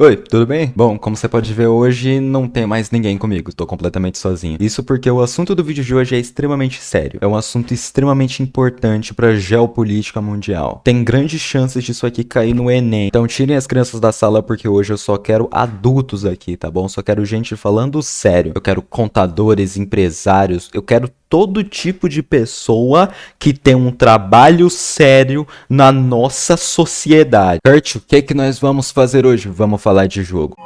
Oi, tudo bem? Bom, como você pode ver hoje, não tem mais ninguém comigo, tô completamente sozinho. Isso porque o assunto do vídeo de hoje é extremamente sério. É um assunto extremamente importante pra geopolítica mundial. Tem grandes chances disso aqui cair no Enem. Então tirem as crianças da sala porque hoje eu só quero adultos aqui, tá bom? Só quero gente falando sério. Eu quero contadores, empresários, eu quero todo tipo de pessoa que tem um trabalho sério na nossa sociedade. Kurt, o que é que nós vamos fazer hoje? Vamos falar de jogo.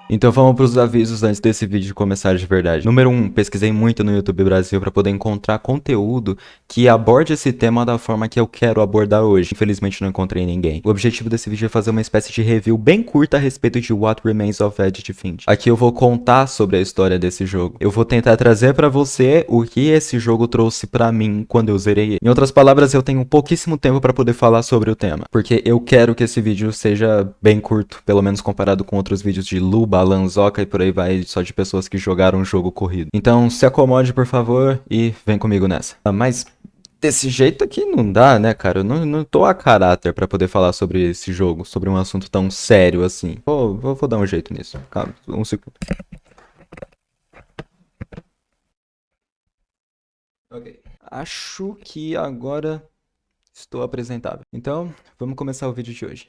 Então vamos para os avisos antes desse vídeo começar de verdade. Número 1, pesquisei muito no YouTube Brasil para poder encontrar conteúdo que aborde esse tema da forma que eu quero abordar hoje. Infelizmente não encontrei ninguém. O objetivo desse vídeo é fazer uma espécie de review bem curta a respeito de What Remains of Edith Finch. Aqui eu vou contar sobre a história desse jogo. Eu vou tentar trazer para você o que esse jogo trouxe para mim quando eu zerei ele. Em outras palavras, eu tenho pouquíssimo tempo para poder falar sobre o tema, porque eu quero que esse vídeo seja bem curto, pelo menos comparado com outros vídeos de Luba, Lanzoca e por aí vai, só de pessoas que jogaram um jogo corrido. Então se acomode, por favor, e vem comigo nessa. Mas desse jeito aqui não dá, né, cara? Eu não tô a caráter pra poder falar sobre esse jogo, sobre um assunto tão sério assim. Vou dar um jeito nisso. Calma, um segundo. Ok. Acho que agora estou apresentável. Então, vamos começar o vídeo de hoje.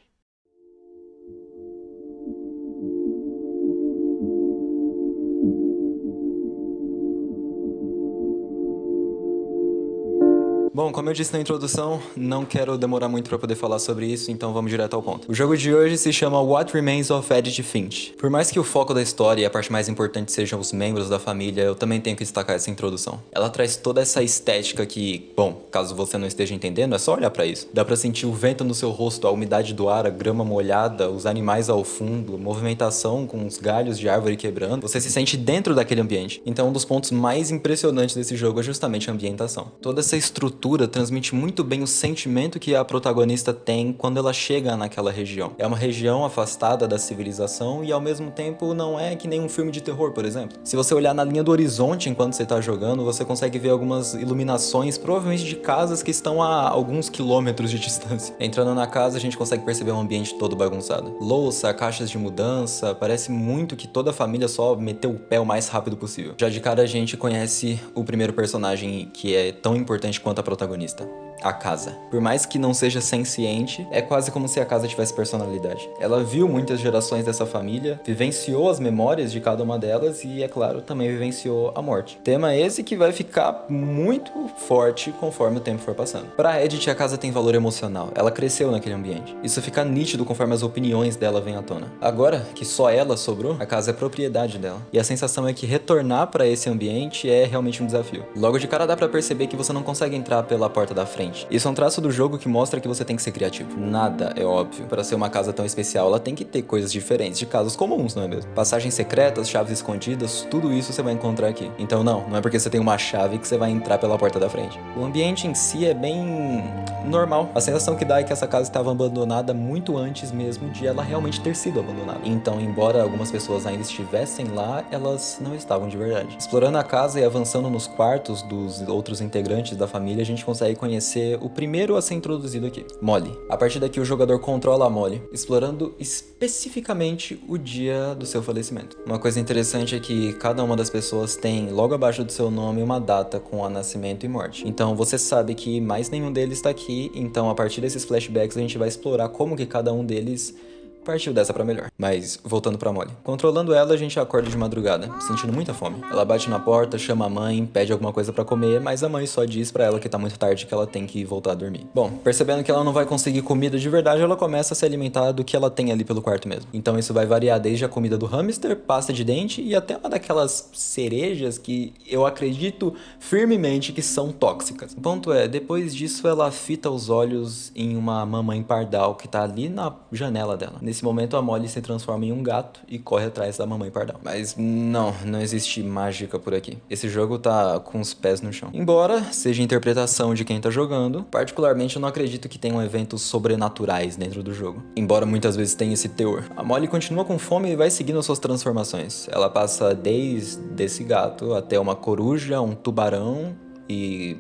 Bom, como eu disse na introdução, não quero demorar muito para poder falar sobre isso, então vamos direto ao ponto. O jogo de hoje se chama What Remains of Edith Finch. Por mais que o foco da história e a parte mais importante sejam os membros da família, eu também tenho que destacar essa introdução. Ela traz toda essa estética que, bom, caso você não esteja entendendo, é só olhar para isso. Dá para sentir o vento no seu rosto, a umidade do ar, a grama molhada, os animais ao fundo, movimentação com os galhos de árvore quebrando. Você se sente dentro daquele ambiente. Então, um dos pontos mais impressionantes desse jogo é justamente a ambientação. Toda essa estrutura transmite muito bem o sentimento que a protagonista tem quando ela chega naquela região. É uma região afastada da civilização e ao mesmo tempo não é que nem um filme de terror, por exemplo. Se você olhar na linha do horizonte enquanto você está jogando, você consegue ver algumas iluminações, provavelmente de casas que estão a alguns quilômetros de distância. Entrando na casa, a gente consegue perceber um ambiente todo bagunçado. Louça, caixas de mudança, parece muito que toda a família só meteu o pé o mais rápido possível. Já de cara a gente conhece o primeiro personagem que é tão importante quanto a protagonista. A casa. Por mais que não seja senciente, é quase como se a casa tivesse personalidade. Ela viu muitas gerações dessa família, vivenciou as memórias de cada uma delas e, é claro, também vivenciou a morte. Tema esse que vai ficar muito forte conforme o tempo for passando. Para Edith, a casa tem valor emocional. Ela cresceu naquele ambiente. Isso fica nítido conforme as opiniões dela vêm à tona. Agora que só ela sobrou, a casa é propriedade dela. E a sensação é que retornar para esse ambiente é realmente um desafio. Logo de cara dá para perceber que você não consegue entrar pela porta da frente. Isso é um traço do jogo que mostra que você tem que ser criativo. Nada é óbvio. Para ser uma casa tão especial, ela tem que ter coisas diferentes de casas comuns, não é mesmo? Passagens secretas, chaves escondidas, tudo isso você vai encontrar aqui. Então não é porque você tem uma chave que você vai entrar pela porta da frente. O ambiente em si é bem normal. A sensação que dá é que essa casa estava abandonada muito antes mesmo de ela realmente ter sido abandonada. Então, embora algumas pessoas ainda estivessem lá, elas não estavam de verdade. Explorando a casa e avançando nos quartos dos outros integrantes da família, a gente consegue conhecer o primeiro a ser introduzido aqui, Molly. A partir daqui o jogador controla a Molly, explorando especificamente o dia do seu falecimento. Uma coisa interessante é que cada uma das pessoas tem logo abaixo do seu nome uma data com a nascimento e morte. Então você sabe que mais nenhum deles está aqui, então a partir desses flashbacks a gente vai explorar como que cada um deles partiu dessa pra melhor. Mas, voltando pra Molly. Controlando ela, a gente acorda de madrugada, sentindo muita fome. Ela bate na porta, chama a mãe, pede alguma coisa pra comer, mas a mãe só diz pra ela que tá muito tarde, que ela tem que voltar a dormir. Bom, percebendo que ela não vai conseguir comida de verdade, ela começa a se alimentar do que ela tem ali pelo quarto mesmo. Então isso vai variar desde a comida do hamster, pasta de dente e até uma daquelas cerejas que eu acredito firmemente que são tóxicas. O ponto é, depois disso ela fita os olhos em uma mamãe pardal que tá ali na janela dela. Nesse momento, a Molly se transforma em um gato e corre atrás da mamãe pardal. Mas não existe mágica por aqui. Esse jogo tá com os pés no chão. Embora seja interpretação de quem tá jogando, particularmente eu não acredito que tenham eventos sobrenaturais dentro do jogo. Embora muitas vezes tenha esse teor. A Molly continua com fome e vai seguindo suas transformações. Ela passa desde esse gato até uma coruja, um tubarão e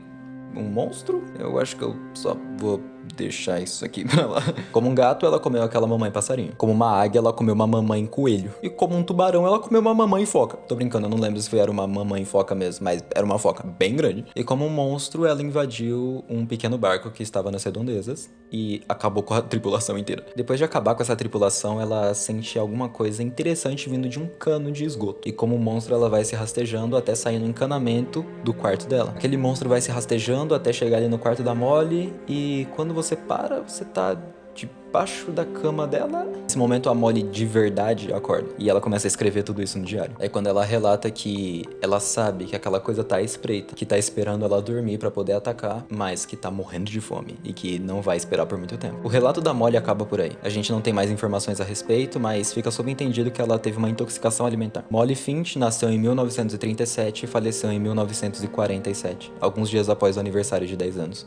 um monstro? Eu acho que eu só vou deixar isso aqui pra lá. Como um gato, ela comeu aquela mamãe passarinho. Como uma águia, ela comeu uma mamãe coelho. E como um tubarão, ela comeu uma mamãe foca. Tô brincando, eu não lembro se era uma mamãe foca mesmo, mas era uma foca bem grande. E como um monstro, ela invadiu um pequeno barco que estava nas redondezas e acabou com a tripulação inteira. Depois de acabar com essa tripulação, ela sente alguma coisa interessante vindo de um cano de esgoto. E como monstro, ela vai se rastejando até sair no encanamento do quarto dela. Aquele monstro vai se rastejando até chegar ali no quarto da Molly e quando você para, você tá debaixo da cama dela. Nesse momento a Molly de verdade acorda e ela começa a escrever tudo isso no diário. É quando ela relata que ela sabe que aquela coisa tá à espreita, que tá esperando ela dormir pra poder atacar, mas que tá morrendo de fome e que não vai esperar por muito tempo. O relato da Molly acaba por aí. A gente não tem mais informações a respeito, mas fica subentendido que ela teve uma intoxicação alimentar. Molly Finch nasceu em 1937 e faleceu em 1947, alguns dias após o aniversário de 10 anos.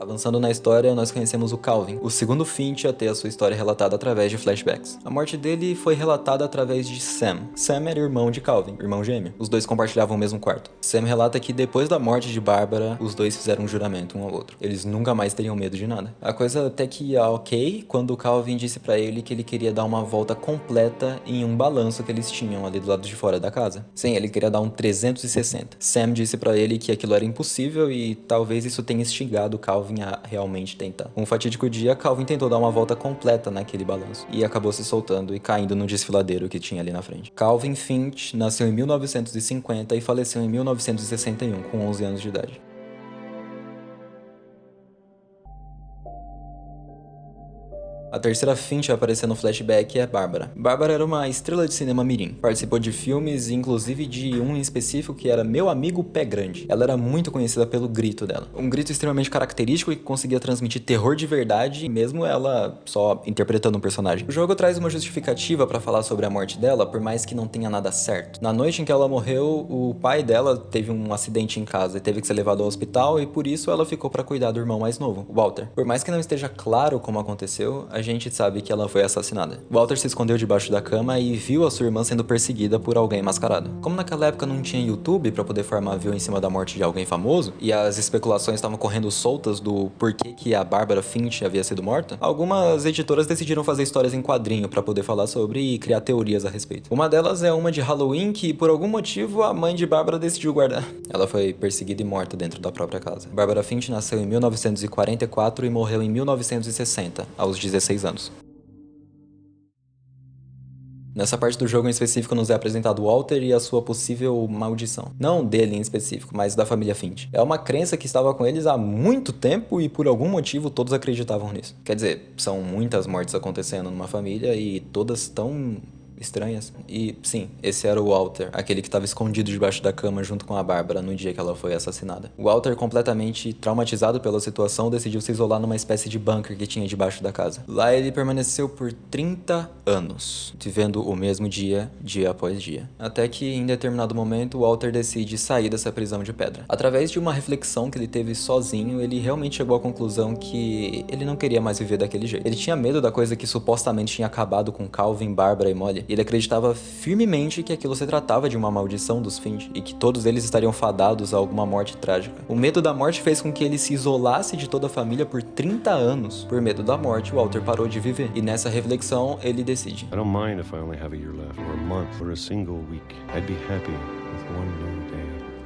Avançando na história, nós conhecemos o Calvin, o segundo Finch a ter a sua história relatada através de flashbacks. A morte dele foi relatada através de Sam. Sam era irmão de Calvin, irmão gêmeo. Os dois compartilhavam o mesmo quarto. Sam relata que depois da morte de Bárbara, os dois fizeram um juramento um ao outro. Eles nunca mais teriam medo de nada. A coisa até que ia ok quando o Calvin disse pra ele que ele queria dar uma volta completa em um balanço que eles tinham ali do lado de fora da casa. Sim, ele queria dar um 360. Sam disse pra ele que aquilo era impossível e talvez isso tenha instigado Calvin a realmente tentar. Um fatídico dia, Calvin tentou dar uma volta completa naquele balanço e acabou se soltando e caindo no desfiladeiro que tinha ali na frente. Calvin Finch nasceu em 1950 e faleceu em 1961, com 11 anos de idade. A terceira Finch a aparecer no flashback é Bárbara. Bárbara era uma estrela de cinema mirim. Participou de filmes, inclusive de um em específico que era Meu Amigo Pé Grande. Ela era muito conhecida pelo grito dela. Um grito extremamente característico e que conseguia transmitir terror de verdade, mesmo ela só interpretando um personagem. O jogo traz uma justificativa pra falar sobre a morte dela, por mais que não tenha nada certo. Na noite em que ela morreu, o pai dela teve um acidente em casa e teve que ser levado ao hospital e por isso ela ficou pra cuidar do irmão mais novo, Walter. Por mais que não esteja claro como aconteceu, a gente sabe que ela foi assassinada. Walter se escondeu debaixo da cama e viu a sua irmã sendo perseguida por alguém mascarado. Como naquela época não tinha YouTube pra poder formar view em cima da morte de alguém famoso, e as especulações estavam correndo soltas do porquê que a Bárbara Finch havia sido morta, algumas editoras decidiram fazer histórias em quadrinho pra poder falar sobre e criar teorias a respeito. Uma delas é uma de Halloween que, por algum motivo, a mãe de Bárbara decidiu guardar. Ela foi perseguida e morta dentro da própria casa. Bárbara Finch nasceu em 1944 e morreu em 1960, aos 16 anos. Nessa parte do jogo em específico nos é apresentado Walter e a sua possível maldição. Não dele em específico, mas da família Finch. É uma crença que estava com eles há muito tempo e por algum motivo todos acreditavam nisso. Quer dizer, são muitas mortes acontecendo numa família e todas tão estranhas. E sim, esse era o Walter, aquele que estava escondido debaixo da cama junto com a Bárbara no dia que ela foi assassinada. O Walter, completamente traumatizado pela situação, decidiu se isolar numa espécie de bunker que tinha debaixo da casa. Lá ele permaneceu por 30 anos, vivendo o mesmo dia após dia. Até que, em determinado momento, o Walter decide sair dessa prisão de pedra. Através de uma reflexão que ele teve sozinho, ele realmente chegou à conclusão que ele não queria mais viver daquele jeito. Ele tinha medo da coisa que supostamente tinha acabado com Calvin, Bárbara e Molly. Ele acreditava firmemente que aquilo se tratava de uma maldição dos Finch e que todos eles estariam fadados a alguma morte trágica. O medo da morte fez com que ele se isolasse de toda a família por 30 anos. Por medo da morte, Walter parou de viver. E nessa reflexão, ele decide: I don't mind if I only have a year left, or a month, or a single week. I'd be happy with one new day.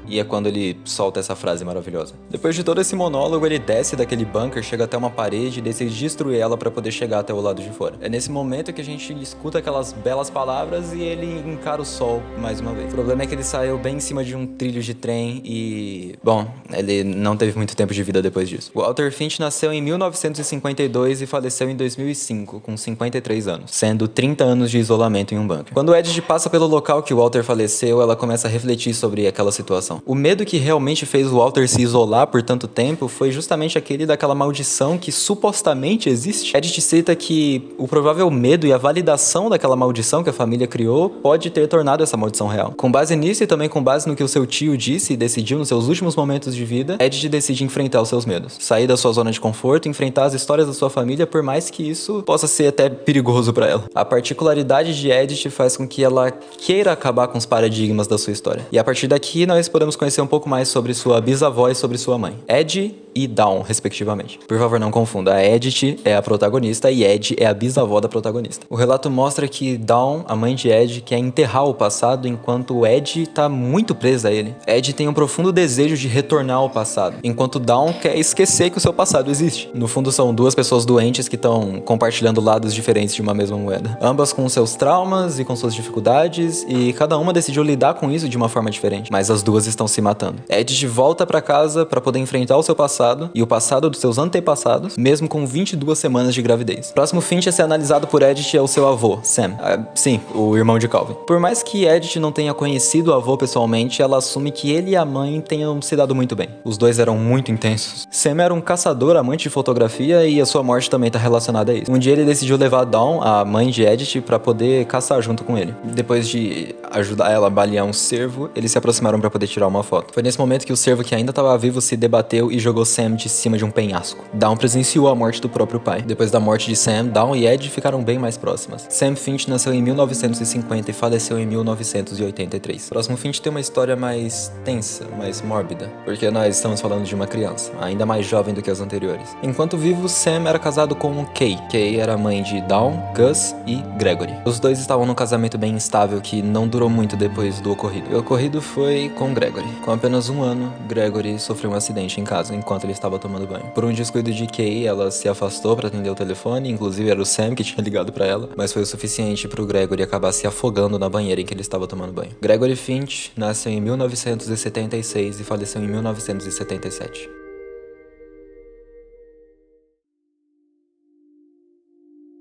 E é quando ele solta essa frase maravilhosa. Depois de todo esse monólogo, ele desce daquele bunker, chega até uma parede e decide destruir ela pra poder chegar até o lado de fora. É nesse momento que a gente escuta aquelas belas palavras e ele encara o sol mais uma vez. O problema é que ele saiu bem em cima de um trilho de trem e... bom, ele não teve muito tempo de vida depois disso. Walter Finch nasceu em 1952 e faleceu em 2005, com 53 anos, sendo 30 anos de isolamento em um bunker. Quando Edith passa pelo local que o Walter faleceu, ela começa a refletir sobre aquela situação. O medo que realmente fez o Walter se isolar por tanto tempo foi justamente aquele daquela maldição que supostamente existe. Edith cita que o provável medo e a validação daquela maldição que a família criou pode ter tornado essa maldição real. Com base nisso e também com base no que o seu tio disse e decidiu nos seus últimos momentos de vida, Edith decide enfrentar os seus medos. Sair da sua zona de conforto, enfrentar as histórias da sua família, por mais que isso possa ser até perigoso pra ela. A particularidade de Edith faz com que ela queira acabar com os paradigmas da sua história. E a partir daqui nós podemos podemos conhecer um pouco mais sobre sua bisavó e sobre sua mãe, Ed e Dawn, respectivamente. Por favor, não confunda, a Edith é a protagonista e Ed é a bisavó da protagonista. O relato mostra que Dawn, a mãe de Ed, quer enterrar o passado enquanto Ed tá muito presa a ele. Ed tem um profundo desejo de retornar ao passado, enquanto Dawn quer esquecer que o seu passado existe. No fundo, são duas pessoas doentes que estão compartilhando lados diferentes de uma mesma moeda. Ambas com seus traumas e com suas dificuldades, e cada uma decidiu lidar com isso de uma forma diferente, mas as duas estão se matando. Edith volta pra casa pra poder enfrentar o seu passado e o passado dos seus antepassados, mesmo com 22 semanas de gravidez. O próximo Finch a ser analisado por Edith é o seu avô, Sam. Sim, o irmão de Calvin. Por mais que Edith não tenha conhecido o avô pessoalmente, ela assume que ele e a mãe tenham se dado muito bem. Os dois eram muito intensos. Sam era um caçador, amante de fotografia, e a sua morte também tá relacionada a isso. Um dia ele decidiu levar Dawn, a mãe de Edith, pra poder caçar junto com ele. Depois de ajudar ela a balear um cervo, eles se aproximaram pra poder tirar uma foto. Foi nesse momento que o cervo, que ainda estava vivo, se debateu e jogou Sam de cima de um penhasco. Dawn presenciou a morte do próprio pai. Depois da morte de Sam, Dawn e Ed ficaram bem mais próximas. Sam Finch nasceu em 1950 e faleceu em 1983. O próximo Finch tem uma história mais tensa, mais mórbida, porque nós estamos falando de uma criança, ainda mais jovem do que as anteriores. Enquanto vivo, Sam era casado com Kay. Kay era mãe de Dawn, Gus e Gregory. Os dois estavam num casamento bem instável que não durou muito depois do ocorrido. O ocorrido foi com Gregory. Com apenas um ano, Gregory sofreu um acidente em casa enquanto ele estava tomando banho. Por um descuido de Kay, ela se afastou para atender o telefone, inclusive era o Sam que tinha ligado para ela, mas foi o suficiente para o Gregory acabar se afogando na banheira em que ele estava tomando banho. Gregory Finch nasceu em 1976 e faleceu em 1977.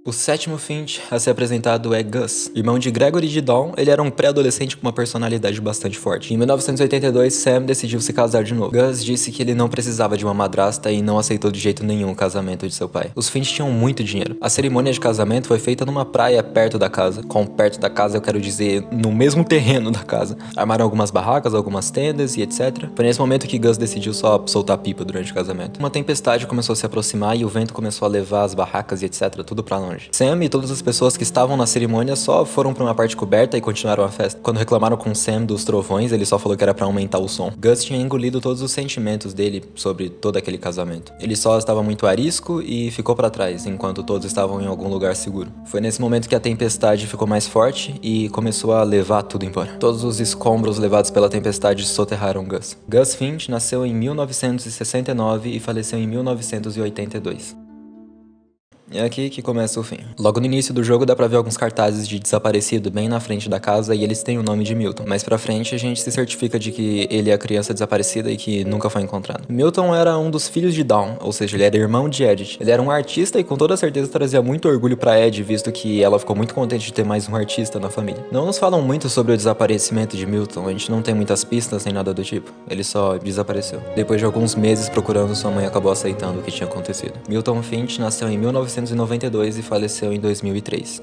O sétimo Finch a ser apresentado é Gus. Irmão de Gregory e de Dawn, ele era um pré-adolescente com uma personalidade bastante forte. Em 1982, Sam decidiu se casar de novo. Gus disse que ele não precisava de uma madrasta e não aceitou de jeito nenhum o casamento de seu pai. Os Finch tinham muito dinheiro. A cerimônia de casamento foi feita numa praia perto da casa. Com perto da casa, eu quero dizer no mesmo terreno da casa. Armaram algumas barracas, algumas tendas e etc. Foi nesse momento que Gus decidiu só soltar pipa durante o casamento. Uma tempestade começou a se aproximar e o vento começou a levar as barracas e etc. tudo pra longe. Sam e todas as pessoas que estavam na cerimônia só foram pra uma parte coberta e continuaram a festa. Quando reclamaram com Sam dos trovões, ele só falou que era pra aumentar o som. Gus tinha engolido todos os sentimentos dele sobre todo aquele casamento. Ele só estava muito arisco e ficou pra trás, enquanto todos estavam em algum lugar seguro. Foi nesse momento que a tempestade ficou mais forte e começou a levar tudo embora. Todos os escombros levados pela tempestade soterraram Gus. Gus Finch nasceu em 1969 e faleceu em 1982. É aqui que começa o fim. Logo no início do jogo dá pra ver alguns cartazes de desaparecido bem na frente da casa e eles têm o nome de Milton. Mais pra frente a gente se certifica de que ele é a criança desaparecida e que nunca foi encontrado. Milton era um dos filhos de Dawn, ou seja, ele era irmão de Edith. Ele era um artista e com toda certeza trazia muito orgulho pra Ed, visto que ela ficou muito contente de ter mais um artista na família. Não nos falam muito sobre o desaparecimento de Milton, a gente não tem muitas pistas nem nada do tipo. Ele só desapareceu. Depois de alguns meses procurando, sua mãe acabou aceitando o que tinha acontecido. Milton Finch nasceu em 1992 e faleceu em 2003.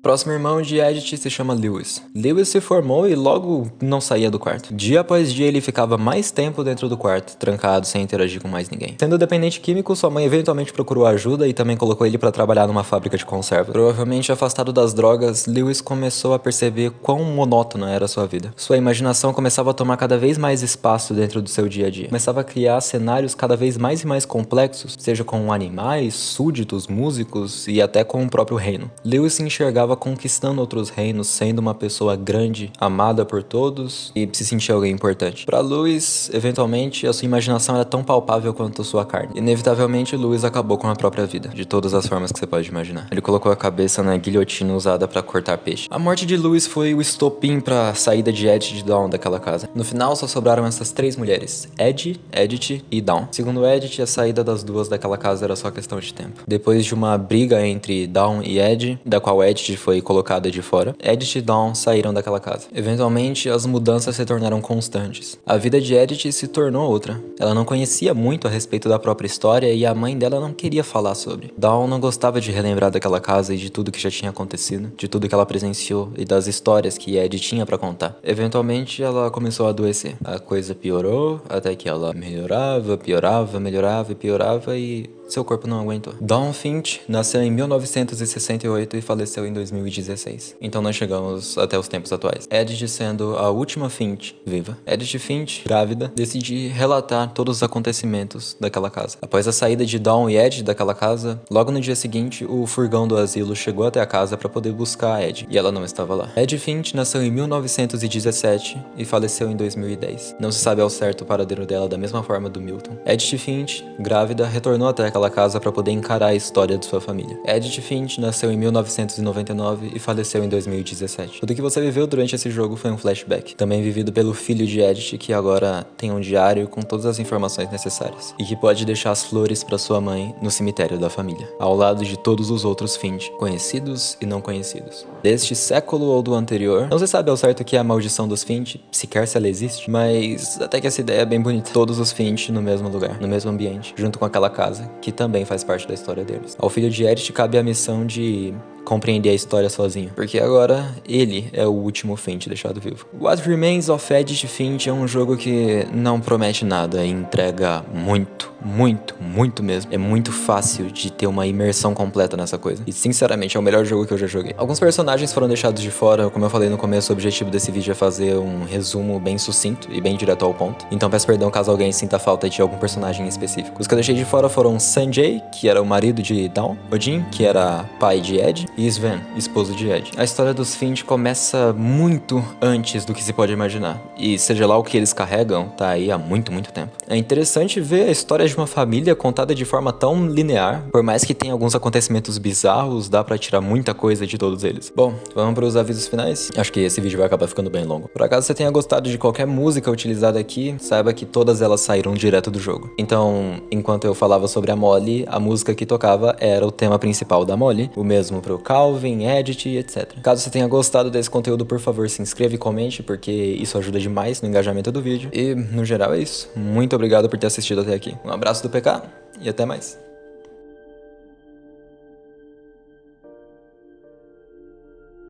Próximo irmão de Edith se chama Lewis. Lewis se formou e logo não saía do quarto. Dia após dia ele ficava mais tempo dentro do quarto, trancado, sem interagir com mais ninguém. Sendo dependente químico, sua mãe eventualmente procurou ajuda e também colocou ele para trabalhar numa fábrica de conserva. Provavelmente afastado das drogas, Lewis começou a perceber quão monótona era a sua vida. Sua imaginação começava a tomar cada vez mais espaço dentro do seu dia a dia. Começava a criar cenários cada vez mais e mais complexos, seja com animais, súditos, músicos e até com o próprio reino. Lewis se enxergava conquistando outros reinos, sendo uma pessoa grande, amada por todos e se sentia alguém importante. Para Lewis, eventualmente, a sua imaginação era tão palpável quanto a sua carne. Inevitavelmente, Lewis acabou com a própria vida, de todas as formas que você pode imaginar. Ele colocou a cabeça na guilhotina usada para cortar peixe. A morte de Lewis foi o estopim para a saída de Ed e de Dawn daquela casa. No final, só sobraram essas três mulheres, Ed, Edith e Dawn. Segundo Edith, a saída das duas daquela casa era só questão de tempo. Depois de uma briga entre Dawn e Ed, da qual Edith foi colocada de fora, Edith e Dawn saíram daquela casa. Eventualmente, as mudanças se tornaram constantes. A vida de Edith se tornou outra. Ela não conhecia muito a respeito da própria história e a mãe dela não queria falar sobre. Dawn não gostava de relembrar daquela casa e de tudo que já tinha acontecido, de tudo que ela presenciou e das histórias que Ed tinha pra contar. Eventualmente, ela começou a adoecer. A coisa piorou, até que ela melhorava, piorava, melhorava e piorava e seu corpo não aguentou. Dawn Finch nasceu em 1968 e faleceu em 2016. Então nós chegamos até os tempos atuais. Edith sendo a última Finch viva. Edith Finch, grávida, decide relatar todos os acontecimentos daquela casa. Após a saída de Dawn e Ed daquela casa, logo no dia seguinte, o furgão do asilo chegou até a casa para poder buscar a Ed, e ela não estava lá. Ed Finch nasceu em 1917 e faleceu em 2010. Não se sabe ao certo o paradeiro dela da mesma forma do Milton. Edith Finch, grávida, retornou até aquela casa para poder encarar a história de sua família. Edith Finch nasceu em 1999 e faleceu em 2017. Tudo que você viveu durante esse jogo foi um flashback, também vivido pelo filho de Edith, que agora tem um diário com todas as informações necessárias, e que pode deixar as flores para sua mãe no cemitério da família, ao lado de todos os outros Finch, conhecidos e não conhecidos. Deste século ou do anterior, não se sabe ao certo o que é a maldição dos Finch, sequer se ela existe, mas até que essa ideia é bem bonita. Todos os Finch no mesmo lugar, no mesmo ambiente, junto com aquela casa, que também faz parte da história deles. Ao filho de Edith cabe a missão de compreender a história sozinho, porque agora ele é o último Finch deixado vivo. What Remains of Edith Finch é um jogo que não promete nada e entrega muito mesmo. É muito fácil de ter uma imersão completa nessa coisa, e sinceramente é o melhor jogo que eu já joguei. Alguns personagens foram deixados de fora, como eu falei no começo, o objetivo desse vídeo é fazer um resumo bem sucinto e bem direto ao ponto, então peço perdão caso alguém sinta falta de algum personagem específico. Os que eu deixei de fora foram Sanjay, que era o marido de Dawn, Odin, que era pai de Ed, e Sven, esposo de Ed. A história dos Finch começa muito antes do que se pode imaginar, e seja lá o que eles carregam, tá aí há muito tempo. É interessante ver a história de uma família contada de forma tão linear. Por mais que tenha alguns acontecimentos bizarros, dá pra tirar muita coisa de todos eles. Bom, vamos para os avisos finais. Acho que esse vídeo vai acabar ficando bem longo. Por acaso você tenha gostado de qualquer música utilizada aqui, saiba que todas elas saíram direto do jogo. Então, enquanto eu falava sobre a Molly, a música que tocava era o tema principal da Molly, o mesmo pro Calvin, Edith, etc. Caso você tenha gostado desse conteúdo, por favor, se inscreva e comente, porque isso ajuda demais no engajamento do vídeo. E, no geral, é isso. Muito obrigado por ter assistido até aqui. Um abraço do PK e até mais.